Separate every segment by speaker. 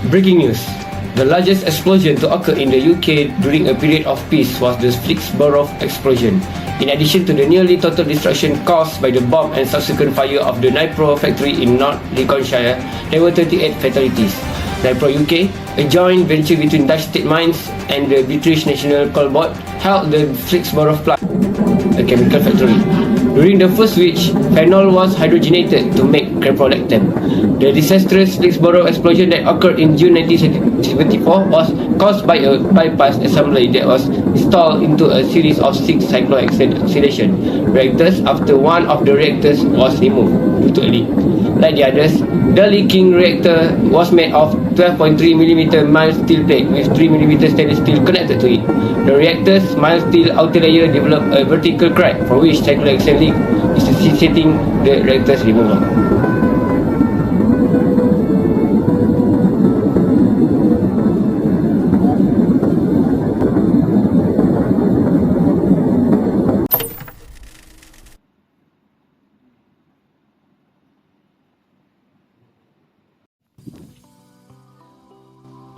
Speaker 1: Breaking news. The largest explosion to occur in the UK during a period of peace was the Flixborough explosion. In addition to the nearly total destruction caused by the bomb and subsequent fire of the Nipro factory in North Lincolnshire, there were 38 fatalities. Nipro UK, a joint venture between Dutch State Mines and the British National Coal Board, held the Flixborough plant, a chemical factory. During the first which, phenol was hydrogenated to make caprolactam. The disastrous Flixborough explosion that occurred in June 1974 was caused by a bypass assembly that was installed into a series of 6 cyclohexane reactors after one of the reactors was removed due to a leak. Like the others, the leaking reactor was made of 12.3mm mild steel plate with 3mm stainless steel connected to it. The reactor's mild steel outer layer developed a vertical crack for which cyclohexane leak is necessitating the reactor's removal.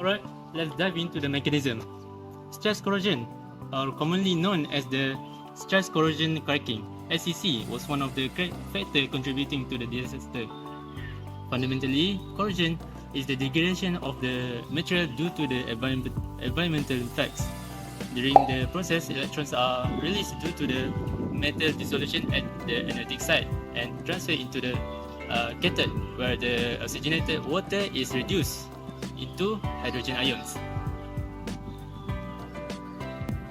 Speaker 2: Alright, let's dive into the mechanism. Stress corrosion, or commonly known as the stress corrosion cracking, SCC, was one of the factors contributing to the disaster. Fundamentally, corrosion is the degradation of the material due to the environmental effects. During the process, electrons are released due to the metal dissolution at the analytic site and transferred into the cathode, where the oxygenated water is reduced into hydrogen ions.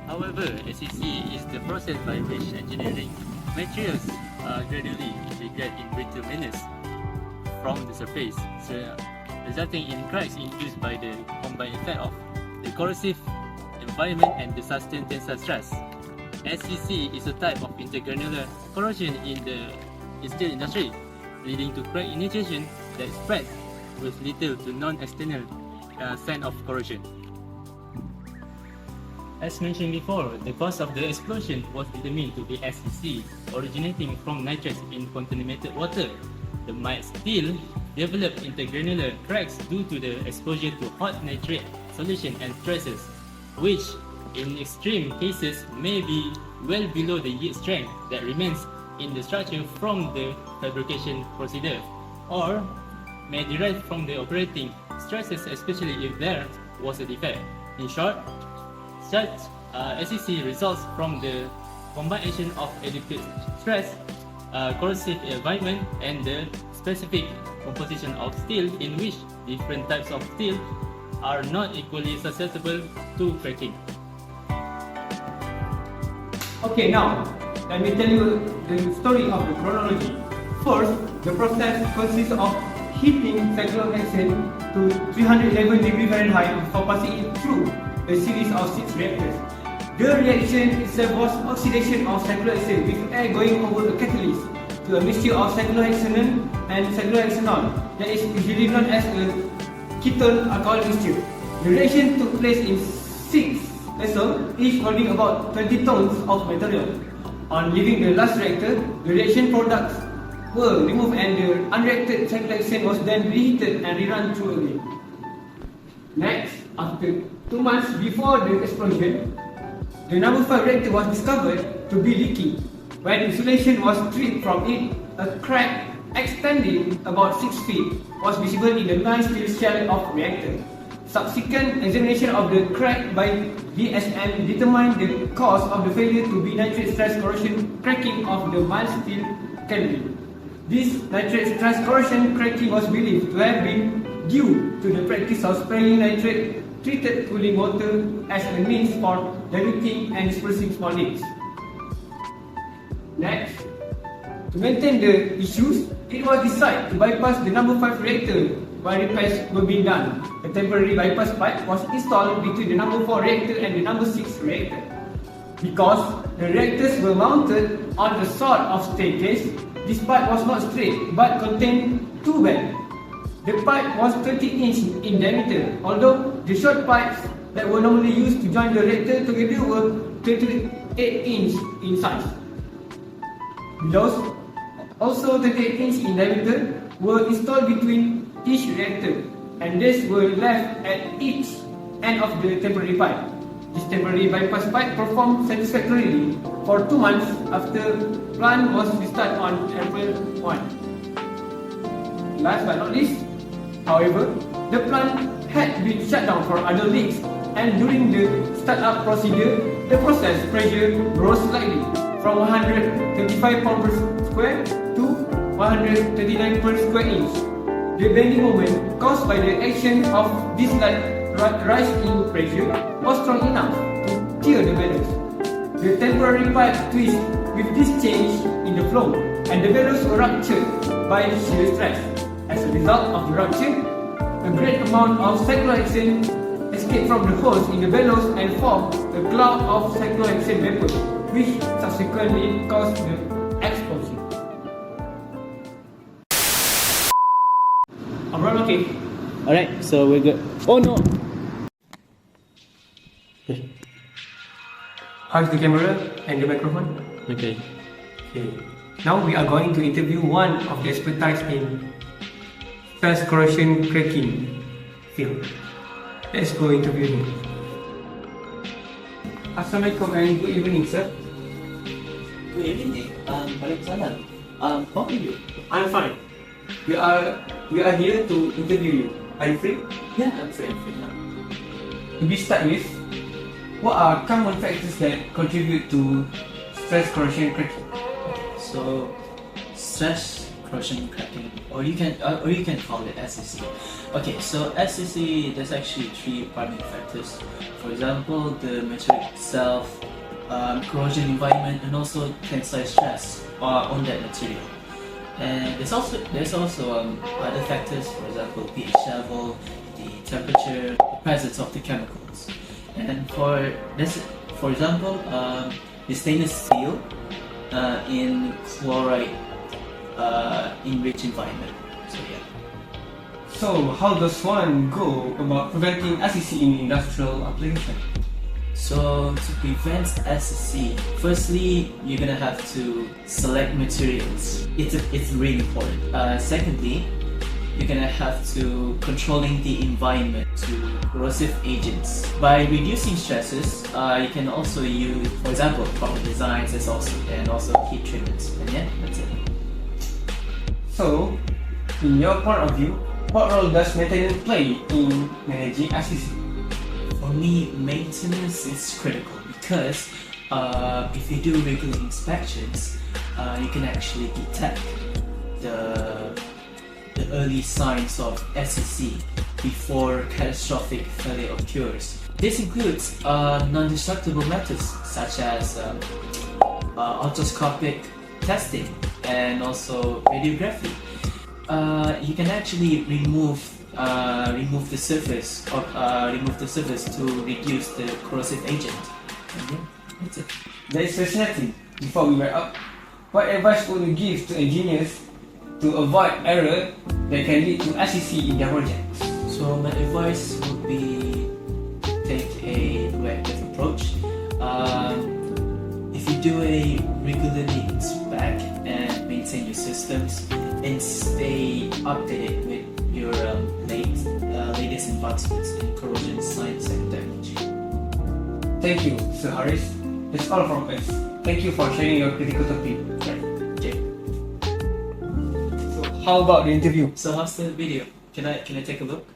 Speaker 2: However, SCC is the process by which engineering materials gradually degrade in brittle manners from the surface, resulting in cracks induced by the combined effect of the corrosive environment and the sustained tensile stress. SCC is a type of intergranular corrosion in the steel industry, leading to crack initiation that spreads with little to non-external sign of corrosion. As mentioned before, the cause of the explosion was determined to be SCC, originating from nitrates in contaminated water. The mild steel developed intergranular cracks due to the exposure to hot nitrate solution and stresses, which in extreme cases may be well below the yield strength that remains in the structure from the fabrication procedure, or may derive from the operating stresses, especially if there was a defect. In short, such SCC results from the combination of adequate stress, corrosive environment, and the specific composition of steel, in which different types of steel are not equally susceptible to cracking.
Speaker 3: Okay, now let me tell you the story of the chronology. First, the process consists of heating cyclohexane to 311 degrees Fahrenheit before passing it through a series of 6 reactors. The reaction itself was oxidation of cyclohexane with air going over a catalyst to a mixture of cyclohexanone and cyclohexanol that is usually known as a ketone alcohol mixture. The reaction took place in 6 vessels, each holding about 20 tons of material. On leaving the last reactor, the reaction products were removed and the unreacted cyclohexane was then reheated and rerun through again. Next, after 2 months before the explosion, the number 5 reactor was discovered to be leaking. When insulation was stripped from it, a crack extending about 6 feet was visible in the non-steel shell of reactor. Subsequent examination of the crack by DSM determined the cause of the failure to be nitrate stress corrosion cracking of the mild steel canopy. This nitrate stress corrosion cracking was believed to have been due to the practice of spraying nitrate treated cooling water as a means for diluting and dispersing small leaks. Next, to maintain the issues, it was decided to bypass the number 5 reactor while repairs were being done. A temporary bypass pipe was installed between the number 4 reactor and the number 6 reactor. Because the reactors were mounted on a sort of staircase, this pipe was not straight but contained 2 bands. The pipe was 20 inches in diameter, although the short pipes that were normally used to join the reactor together were 28 inches in size. Those, also 28 inches in diameter, were installed between each reactor. and these were left at each end of the temporary pipe. This temporary bypass pipe performed satisfactorily for 2 months after plant was restarted on April 1. Last but not least, however, the plant had been shut down for other leaks, and during the startup procedure, the process pressure rose slightly from 125 pounds per square to 139 per square inch. The bending moment caused by the action of this slight rise in pressure was strong enough to tear the bellows. The temporary pipe twist with this change in the flow, and the bellows were ruptured by shear stress. As a result of the rupture, a great amount of cyclohexane escaped from the holes in the bellows and formed a cloud of cyclohexane vapor, which subsequently caused the explosion. Alright, okay.
Speaker 2: Alright, so we're good. Oh no!
Speaker 3: How's the camera and the microphone?
Speaker 2: Okay.
Speaker 3: Okay. Now we are going to interview one of the expertise in stress corrosion cracking field. Let's go interview him. Assalamualaikum and good evening, sir.
Speaker 4: Good evening. Malek. How are you?
Speaker 3: I'm fine. We are here to interview you. Are you free?
Speaker 4: Yeah, I'm free now.
Speaker 3: To be start with, what are common factors that contribute to stress corrosion cracking?
Speaker 4: So, stress corrosion cracking, or you can call it SCC. Okay, so SCC, there's actually 3 primary factors. For example, the material itself, corrosion environment, and also tensile stress on that material. And there's also other factors, for example, pH level, the temperature, the presence of the chemicals. And for example, the stainless steel in chloride enriched environment. So yeah.
Speaker 3: So how does one go about preventing SCC in industrial application?
Speaker 4: So to prevent SCC, firstly, you're gonna have to select materials. It's really important. Secondly, you're gonna have to controlling the environment to corrosive agents. By reducing stresses, you can also use, for example, proper designs and also heat treatments. And yeah, that's it.
Speaker 3: So, in your point of view, what role does maintenance play in managing SCC?
Speaker 4: For me, maintenance is critical because if you do regular inspections, you can actually detect the early signs of SCC before catastrophic failure occurs. This includes non-destructible methods such as otoscopic testing and also radiography. You can actually remove the surface to reduce the corrosive agent. And yeah, that's it.
Speaker 3: That is fascinating. Before we wrap up, what advice would you give to engineers to avoid error that can lead to SCC in their projects?
Speaker 4: So my advice would be take a reactive approach. If you do a regularly inspect and maintain your systems and stay updated with your latest advancements in corrosion science and technology.
Speaker 3: Thank you, Sir Haris. That's all from us. Thank you for sharing your critical topic.
Speaker 4: Okay.
Speaker 3: So how about the interview?
Speaker 4: So how's the video? Can I take a look?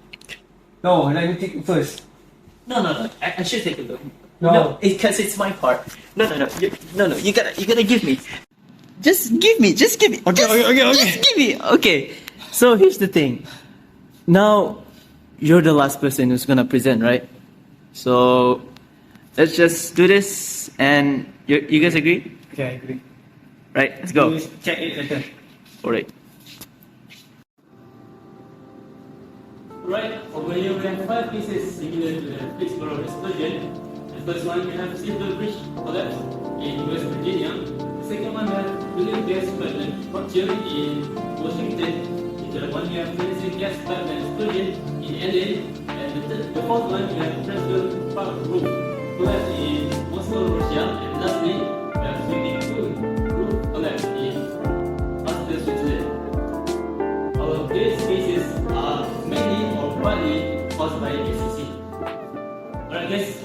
Speaker 3: No, let me take it first.
Speaker 4: No. I should take a look.
Speaker 3: No.
Speaker 4: Because it's my part. No. You gotta give me. Just give me.
Speaker 3: Okay.
Speaker 4: Just give me. Okay. So here's the thing. Now, you're the last person who's gonna present, right? So let's just do this. And you guys agree?
Speaker 3: Okay, I agree.
Speaker 4: Right. Let's go.
Speaker 3: We'll check it later.
Speaker 4: Alright.
Speaker 2: Right, over here we have 5 pieces similar to the Flixborough explosion. The first one we have Silver Bridge collapse in West Virginia. The second one we have William gas pipeline rupture in Washington. The third one we have Tennessee gas pipeline explosion in LA. And the fourth one we have Preston Park roof collapse in Moscow, Russia. And lastly, we have swimming pool roof collapse in Basel, Switzerland. All of these cases are mainly or partly caused by SCC. Alright guys,